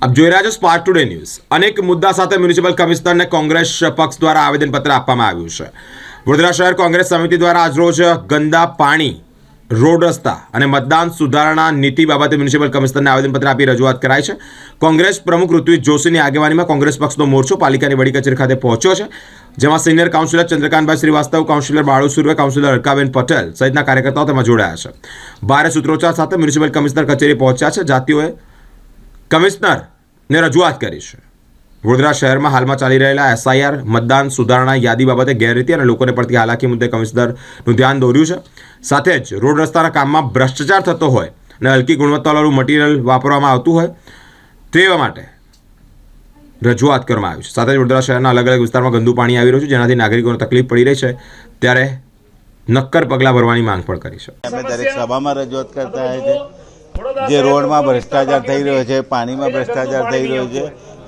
આપ જોઈ રહ્યા છો સ્પાર્ક ટુડે ન્યૂઝ। અનેક મુદ્દા સાથે મ્યુનિસિપલ કમિશનરને કોંગ્રેસ પક્ષ દ્વારા આવેદનપત્ર આપવામાં આવ્યું છે। વડોદરા શહેર કોંગ્રેસ સમિતિ દ્વારા આજરોજ ગંદા પાણી, રોડ રસ્તા અને મતદાન સુધારણા નીતિ બાબતે મ્યુનિસિપલ કમિશનરને આવેદનપત્ર આપી રજૂઆત કરાઈ છે। કોંગ્રેસ પ્રમુખ ઋત્વિજ જોશીની આગેવાનીમાં કોંગ્રેસ પક્ષનો મોરચો પાલિકાની વડી કચેરી ખાતે પહોંચ્યો છે, જેમાં senior councillor Chandrakantbhai Shrivastava, councillor Balu Surve, councillor Alkaben Patel સહિતના કાર્યકર્તાઓ તેમાં જોડાયા છે। ભારે સૂત્રોચ્ચાર સાથે મ્યુનિસિપલ કમિશનર કચેરી પહોંચ્યા છે। જાતિઓએ કમિશનરને રજૂઆત કરી છે। વડોદરા શહેરમાં હાલમાં ચાલી રહેલા એસઆઈઆર, મતદાન સુધારણા યાદી બાબતે ગેરરીતિ અને લોકોને પડતી હાલાકી મુદ્દે કમિશનરનું ધ્યાન દોર્યું છે। સાથે જ રોડ રસ્તાના કામમાં ભ્રષ્ટાચાર થતો હોય અને હલકી ગુણવત્તાવાળું મટીરિયલ વાપરવામાં આવતું હોય તેવા માટે રજૂઆત કરવામાં આવી છે। સાથે જ વડોદરા શહેરના અલગ અલગ વિસ્તારમાં ગંદુ પાણી આવી રહ્યું છે, જેનાથી નાગરિકોને તકલીફ પડી રહી છે, ત્યારે નક્કર પગલાં ભરવાની માંગ પણ કરી છે। અમે દરેક સભામાં રજૂઆત કરતા હોય છે, જે રોડમાં ભ્રષ્ટાચાર થઈ રહ્યો છે, પાણીમાં ભ્રષ્ટાચાર થઈ રહ્યો છે,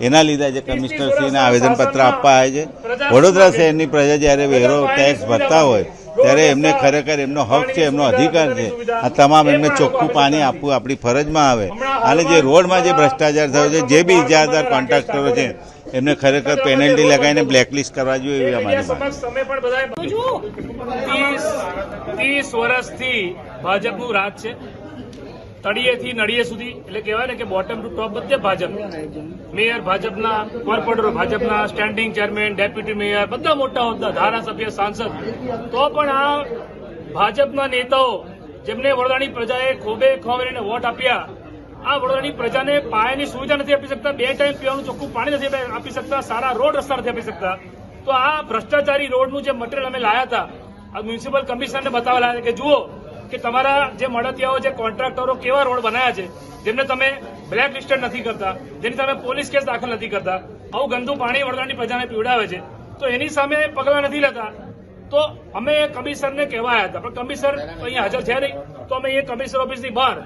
એના લીધે જે કમિશનરશ્રીને આવેદનપત્ર આપવા આવે છે। વડોદરા શહેરની પ્રજા જ્યારે વેરો ટેક્સ ભરતા હોય ત્યારે એમને ખરેખર એમનો હક છે, એમનો અધિકાર છે, આ તમામ એમને ચોખ્ખું પાણી આપવું આપણી ફરજમાં આવે। અને જે રોડમાં જે ભ્રષ્ટાચાર થયો છે, જે બી ઇજારદાર કોન્ટ્રાક્ટરો છે એમને ખરેખર પેનલ્ટી લગાવીને બ્લેકલિસ્ટ કરવા જોઈએ એવી અમારી માંગ। 30 વર્ષથી ભાજપનું રાજ છે, તળિયેથી નળિયે સુધી, એટલે કહેવાય ને કે બોટમ ટુ ટોપ બધે ભાજપ। મેયર ભાજપના, કોર્પોરેટરો ભાજપના, સ્ટેન્ડિંગ ચેરમેન, ડેપ્યુટી મેયર, બધા મોટા હોદ્દા, ધારાસભ્ય, સાંસદ, તો પણ આ ભાજપના નેતાઓ જેમને વડોદરાની પ્રજાએ ખોબે ખોબરીને વોટ આપ્યા, આ વડોદરાની પ્રજાને પાયાની સુવિધા નથી આપી શકતા, 2 ટાઈમ પીવાનું ચોખ્ખું પાણી નથી આપી શકતા, સારા રોડ રસ્તા નથી આપી શકતા, તો આ ભ્રષ્ટાચારી રોડનું જે મટીરિયલ અમે લાયા હતા, આ મ્યુનિસિપલ કમિશનરને બતાવવા લાયા કે જુઓ કે તમારા જે મળતિયાઓ, જે કોન્ટ્રાક્ટરો કેવા રોડ બનાવ્યા છે, જેમને તમે બ્લેક લિસ્ટેડ નથી કરતા, જેની તમે પોલીસ કેસ દાખલ નથી કરતા, આવું ગંદુ પાણી વડોદરાની પ્રજાને પીવડાવે છે, તો એની સામે પગલાં નથી લેતા। તો અમે કમિશનરને કહેવાયા હતા, પણ કમિશનર અહીંયા હાજર છે નહીં, તો અમે એ કમિશનર ઓફિસની બહાર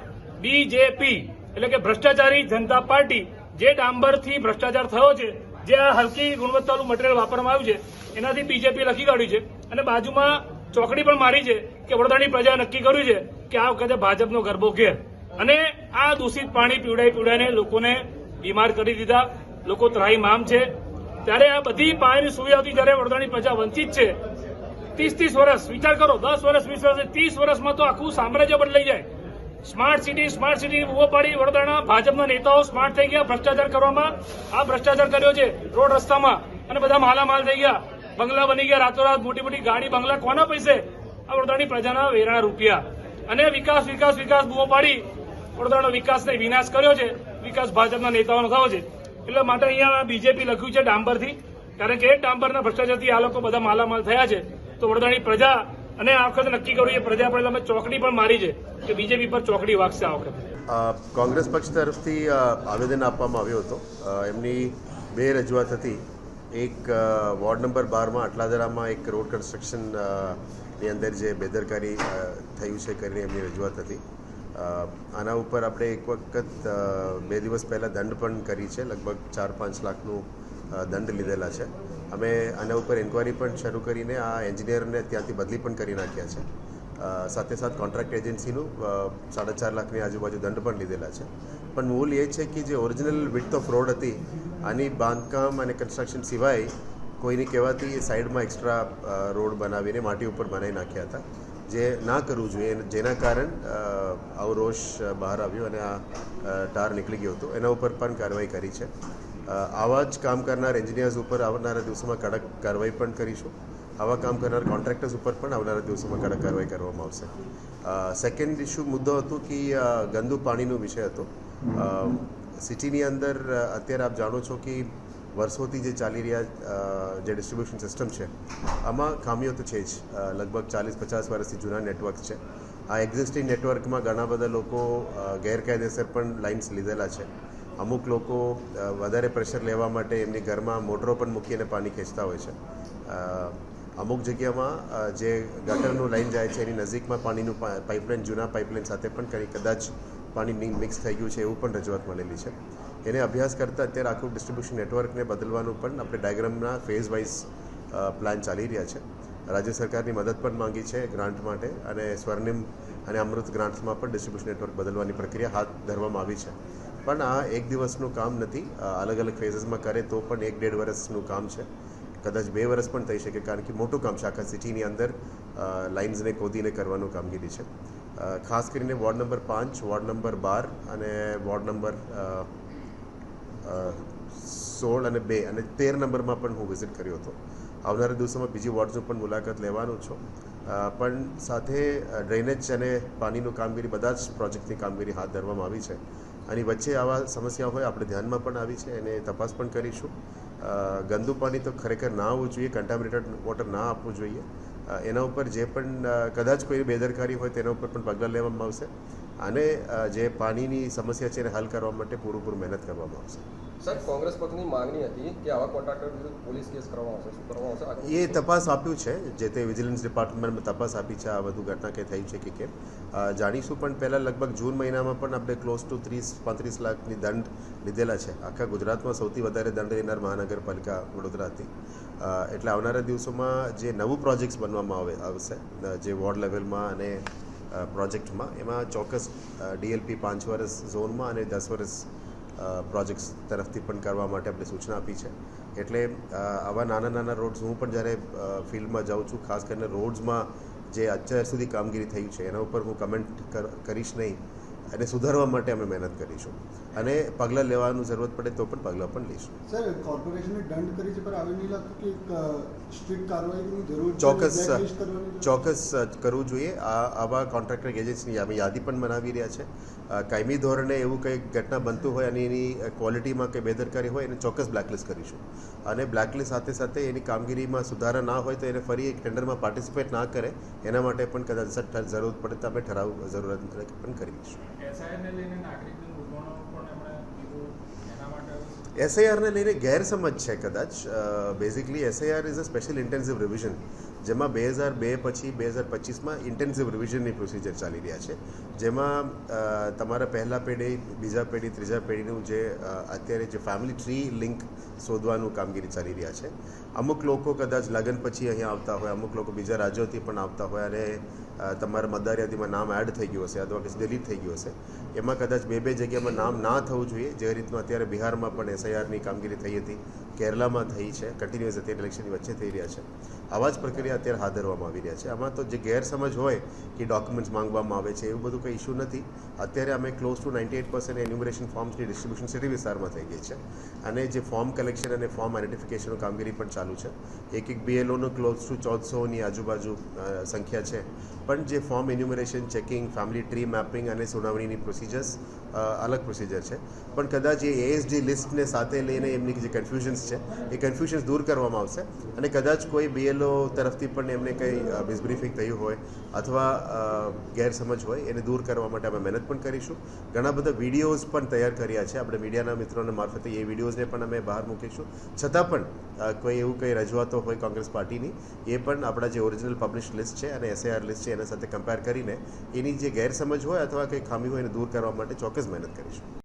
બીજેપી એટલે કે ભ્રષ્ટાચારી જનતા પાર્ટી, જે ડાંબરથી ભ્રષ્ટાચાર થયો છે, જે આ હલકી ગુણવત્તાવાળું મટીરિયલ વાપરવામાં આવ્યું છે, એનાથી બીજેપી લખી કાઢ્યું છે અને બાજુમાં ચોકડી પણ મારી છે કે વડોદરાની પ્રજાએ નક્કી કર્યું છે કે આ વખતે ભાજપનો ગરબો ઘેર, અને આ દૂષિત પાણી પીવડાવીને લોકોને બીમાર કરી દીધા, લોકો ત્રાહિમામ છે। ત્યારે આ બધી પાણીની સુવિધાથી જ્યારે વડોદરાની પ્રજા વંચિત છે, 30 વર્ષ વિચાર કરો, 10 વર્ષ 20 વર્ષ 30 વર્ષમાં તો આખું સામ્રાજ્ય બદલાઈ જાય। સ્માર્ટ સિટી ઉભો પાડી વડોદરાના ભાજપના નેતાઓ સ્માર્ટ થઈ ગયા ભ્રષ્ટાચાર કરવામાં। આ ભ્રષ્ટાચાર કર્યો છે રોડ રસ્તામાં, અને બધા માલામાલ થઈ ગયા, બંગલા બની ગયા રાતોરાત, મોટી મોટી ગાડી બંગલા, કોના પૈસે? આ વડોદરાની પ્રજાના વેરાના રૂપિયા। અને વિકાસ બૂમો પાડી વડોદરાનો વિકાસને વિનાશ કર્યો છે, વિકાસ ભાજપના નેતાઓનો થયો છે। એટલે માટે અહીંયા બીજેપી લખ્યું છે ડાંબરથી, કારણ કે એ ડાંબરના ભ્રષ્ટાચારથી આ લોકો બધા માલામાલ થયા છે। તો વડોદરાની પ્રજા અને આ વખતે નક્કી કર્યું છે, પ્રજા પર અમે ચોકડી પણ મારી છે કે બીજેપી પર ચોકડી વાગશે આ વખતે। કોંગ્રેસ પક્ષ તરફથી આવેદન આપવામાં આવ્યો હતો। એમની 2 રજૂઆત હતી। એક વોર્ડ નંબર 12માં અટલાદરામાં એક રોડ કન્સ્ટ્રક્શનની અંદર જે બેદરકારી થયું છે કરીને એમની રજૂઆત હતી। આના ઉપર આપણે એક વખત 2 દિવસ પહેલાં દંડ પણ કરી છે, લગભગ 4-5 લાખનું દંડ લીધેલા છે। અમે આના ઉપર ઇન્ક્વાયરી પણ શરૂ કરીને આ એન્જિનિયરને ત્યાંથી બદલી પણ કરી નાખ્યા છે। સાથે સાથે કોન્ટ્રાક્ટ એજન્સીનું 4.5 લાખની આજુબાજુ દંડ પણ લીધેલા છે। પણ મૂળ એ છે કે જે ઓરિજિનલ વિડ્થ ઓફ રોડ હતી, આની બાંધકામ અને કન્સ્ટ્રક્શન સિવાય કોઈની કહેવાથી સાઈડમાં એક્સ્ટ્રા રોડ બનાવીને માટી ઉપર બનાવી નાખ્યા હતા, જે ના કરવું જોઈએ, જેના કારણ આવો રોષ બહાર આવ્યો અને આ ટાર નીકળી ગયો હતો। એના ઉપર પણ કાર્યવાહી કરી છે। આવા જ કામ કરનાર એન્જિનિયર્સ ઉપર આવનારા દિવસોમાં કડક કાર્યવાહી પણ કરીશું। આવા કામ કરનાર કોન્ટ્રાક્ટર્સ ઉપર પણ આવનારા દિવસોમાં કડક કાર્યવાહી કરવામાં આવશે। સેકન્ડ ઇસ્યુ મુદ્દો હતો કે ગંદુ પાણીનો વિષય હતો। સિટીની અંદર અત્યારે આપ જાણો છો કે વર્ષોથી જે ચાલી રહ્યા જે ડિસ્ટ્રીબ્યુશન સિસ્ટમ છે, આમાં ખામીઓ તો છે જ। લગભગ 40-50 વર્ષથી જૂના નેટવર્ક છે। આ એક્ઝિસ્ટિંગ નેટવર્કમાં ઘણા બધા લોકો ગેરકાયદેસર પણ લાઇન્સ લીધેલા છે। અમુક લોકો વધારે પ્રેશર લેવા માટે એમની ઘરમાં મોટરો પણ મૂકીને પાણી ખેંચતા હોય છે। અમુક જગ્યામાં જે ગટરનું લાઇન જાય છે એની નજીકમાં પાણીનું પાઇપલાઇન, જૂના પાઇપલાઇન સાથે પણ કદાચ પાણી મિક્સ થઈ ગયું છે, એવું પણ રજૂઆત મળેલી છે। એને અભ્યાસ કરતાં અત્યારે આખું ડિસ્ટ્રીબ્યુશન નેટવર્કને બદલવાનું પણ આપણે ડાયાગ્રામના ફેઝ વાઇઝ પ્લાન ચાલી રહ્યા છે। રાજ્ય સરકારની મદદ પણ માંગી છે ગ્રાન્ટ માટે, અને સ્વર્ણિમ અને અમૃત ગ્રાન્ટ્સમાં પણ ડિસ્ટ્રીબ્યુશન નેટવર્ક બદલવાની પ્રક્રિયા હાથ ધરવામાં આવી છે। પણ આ એક દિવસનું કામ નથી, અલગ અલગ ફેઝીસમાં કરે તો પણ 1-1.5 વર્ષનું કામ છે, કદાચ 2 વર્ષ પણ થઈ શકે, કારણ કે મોટું કામ છે, આખા સિટીની અંદર લાઇન્સને ખોદીને કરવાનું કામગીરી છે. ખાસ કરીને વોર્ડ નંબર 5, વોર્ડ નંબર 12 અને વોર્ડ નંબર 16 અને 2 અને 13 નંબરમાં પણ હું વિઝિટ કર્યો હતો. આવનારા દિવસોમાં બીજી વોર્ડની પણ મુલાકાત લેવાનું છું. પણ સાથે ડ્રેનેજ અને પાણીનું કામગીરી, બધા જ પ્રોજેક્ટની કામગીરી હાથ ધરવામાં આવી છે. અને વચ્ચે આવા સમસ્યા હોય આપણે ધ્યાનમાં પણ આવી છે, એને તપાસ પણ કરીશું. ગંદુ પાણી તો ખરેખર ના આવવું જોઈએ, કન્ટામિનેટેડ વોટર ના આપવું જોઈએ. એના ઉપર જે પણ કદાચ કોઈ બેદરકારી હોય તેના ઉપર પણ પગલાં લેવામાં આવશે અને જે પાણીની સમસ્યા છે એને હલ કરવા માટે પૂરેપૂરી મહેનત કરવામાં આવશે. સર, કોંગ્રેસ પક્ષની માંગણી હતી કે આવા કોન્ટ્રાક્ટર વિરુદ્ધ પોલીસ કેસ કરવામાં આવશે, શું કરવામાં આવશે? એ તપાસ આપ્યું છે, જે તે વિજિલન્સ ડિપાર્ટમેન્ટમાં તપાસ આપી છે, આ બધું ઘટના કંઈ થઈ છે કે કેમ જાણીશું. પણ પહેલાં લગભગ જૂન મહિનામાં પણ આપણે ક્લોઝ ટુ 30-35 લાખની દંડ લીધેલા છે. આખા ગુજરાતમાં સૌથી વધારે દંડ લેનાર મહાનગરપાલિકા વડોદરા હતી. એટલે આવનારા દિવસોમાં જે નવું પ્રોજેક્ટ્સ બનવામાં આવશે, જે વોર્ડ લેવલમાં અને પ્રોજેક્ટમાં, એમાં ચોક્કસ DLP 5 વર્ષ ઝોનમાં અને 10 વર્ષ પ્રોજેક્ટ્સ તરફથી પણ કરવા માટે આપણે સૂચના આપી છે. એટલે આવા નાના રોડ્સ, હું પણ જ્યારે ફિલ્ડમાં જાઉં છું, ખાસ કરીને રોડ્સમાં જે અત્યાર સુધી કામગીરી થઈ છે એના ઉપર હું કમેન્ટ કરીશ નહીં, અને સુધારવા માટે અમે મહેનત કરીશું અને પગલાં લેવાનું જરૂરત પડે તો પણ પગલાં પણ લઈશું. સર, કોર્પોરેશને દંડ કરી છે, પણ આવે નહીં લાગતું કે સ્ટ્રિક્ટ કાર્યવાહીની જરૂર છે? ચોક્કસ કરવું જોઈએ. આવા કોન્ટ્રાક્ટર એજન્સીની અમે યાદી પણ બનાવી રહ્યા છે. કાયમી ધોરણે એવું કંઈ ઘટના બનતું હોય અને એની ક્વોલિટીમાં કંઈ બેદરકારી હોય એને ચોક્કસ બ્લેકલિસ્ટ કરીશું. અને બ્લેકલિસ્ટ સાથે એની કામગીરીમાં સુધારા ના હોય તો એને ફરી એક ટેન્ડરમાં પાર્ટિસિપેટ ના કરે એના માટે પણ કદાચ જરૂરત પડે તો અમે ઠરાવ જરૂરત પણ કરીશું. SIRને લઈને ગેરસમજ છે કદાચ. Basically SIR is a special intensive revision, જેમાં 2002 પછી 2025માં ઇન્ટેન્સિવ રિવિઝનની પ્રોસિજર ચાલી રહ્યા છે, જેમાં તમારા પહેલા પેઢી, બીજા પેઢી, ત્રીજા પેઢીનું જે અત્યારે જે ફેમિલી ટ્રી લિંક શોધવાનું કામગીરી ચાલી રહ્યા છે. અમુક લોકો કદાચ લગ્ન પછી અહીંયા આવતા હોય, અમુક લોકો બીજા રાજ્યોથી પણ આવતા હોય અને તમારા મતદાર યાદીમાં નામ એડ થઈ ગયું હશે અથવા કે ડિલીટ થઈ ગયું હશે. એમાં કદાચ બે જગ્યામાં નામ ના થવું જોઈએ, જે રીતનું અત્યારે બિહારમાં પણ SIRની કામગીરી થઈ હતી, કેરલામાં થઈ છે, કન્ટિન્યુઅસ અત્યારે ઇલેક્શનની વચ્ચે થઈ રહ્યા છે. આવા જ પ્રક્રિયા અત્યારે હાથ ધરવામાં આવી રહ્યા છે. આમાં તો જે ગેરસમજ હોય કે ડોક્યુમેન્ટ્સ માંગવામાં આવે છે, એવું બધું કંઈ ઇસ્યુ નથી. અત્યારે અમે ક્લોઝ ટુ 98% એન્યુમરેશન ફોર્મ્સની ડિસ્ટ્રીબ્યુશન સિટી વિસ્તારમાં થઈ ગઈ છે અને જે ફોર્મ કલેક્શન અને ફોર્મ આઇડેન્ટિફિકેશનનું કામગીરી પણ ચાલુ છે. એક BLOનો ક્લોઝ ટુ 1400ની આજુબાજુ સંખ્યા છે. પણ જે form enumeration, checking, family tree mapping અને સુનાવણીની પ્રોસિજર્સ અલગ પ્રોસિજર છે. પણ કદાચ એ ASD લિસ્ટને સાથે લઈને એમની જે કન્ફ્યુઝન્સ છે એ કન્ફ્યુઝન્સ દૂર કરવામાં આવશે અને કદાચ કોઈ BLO તરફથી પણ એમને કંઈ મિસબ્રીફિંગ થયું હોય અથવા ગેરસમજ હોય એને દૂર કરવા માટે અમે મહેનત પણ કરીશું. ઘણા બધા વિડીયોઝ પણ તૈયાર કર્યા છે આપણે મીડિયાના મિત્રોના મારફતે, એ વિડીયોઝને પણ અમે બહાર મૂકીશું. છતાં પણ કોઈ એવું કંઈ રજૂઆતો હોય કોંગ્રેસ પાર્ટીની, એ પણ આપણા જે ઓરિજિનલ પબ્લિશ લિસ્ટ છે અને SIR લિસ્ટ છે એના સાથે કમ્પેર કરીને એની જે ગેરસમજ હોય અથવા કંઈ ખામી હોય એને દૂર કરવા માટે ચોક્કસ મહેનત કરીશું.